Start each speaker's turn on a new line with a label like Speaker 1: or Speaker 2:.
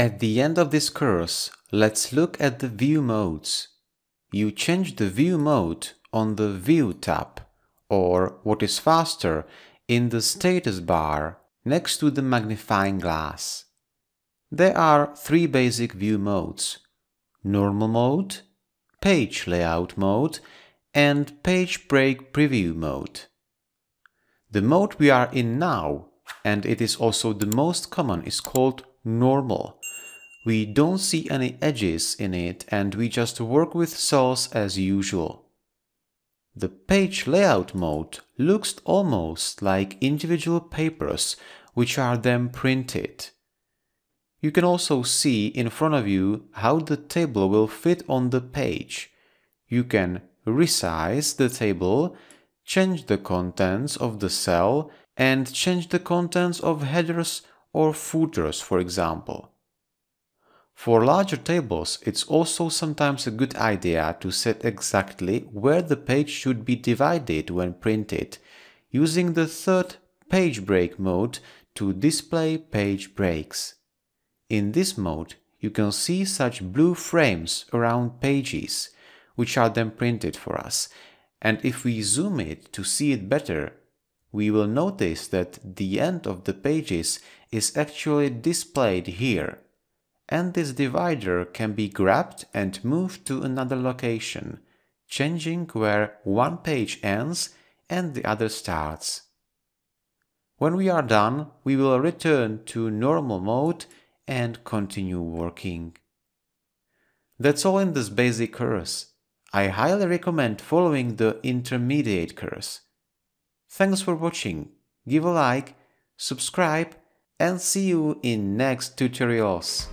Speaker 1: At the end of this course, let's look at the view modes. You change the view mode on the View tab, or what is faster, in the status bar next to the magnifying glass. There are three basic view modes: Normal mode, Page Layout mode, and Page Break Preview mode. The mode we are in now, and it is also the most common, is called Normal. We don't see any edges in it and we just work with cells as usual. The Page Layout mode looks almost like individual papers which are then printed. You can also see in front of you how the table will fit on the page. You can resize the table, change the contents of the cell, and change the contents of headers or footers, for example. For larger tables, it's also sometimes a good idea to set exactly where the page should be divided when printed, using the third Page Break mode to display page breaks. In this mode, you can see such blue frames around pages, which are then printed for us, and if we zoom it to see it better, we will notice that the end of the pages is actually displayed here, and this divider can be grabbed and moved to another location, changing where one page ends and the other starts. When we are done, we will return to normal mode and continue working. That's all in this basic course. I highly recommend following the intermediate course. Thanks for watching, give a like, subscribe, and see you in next tutorials.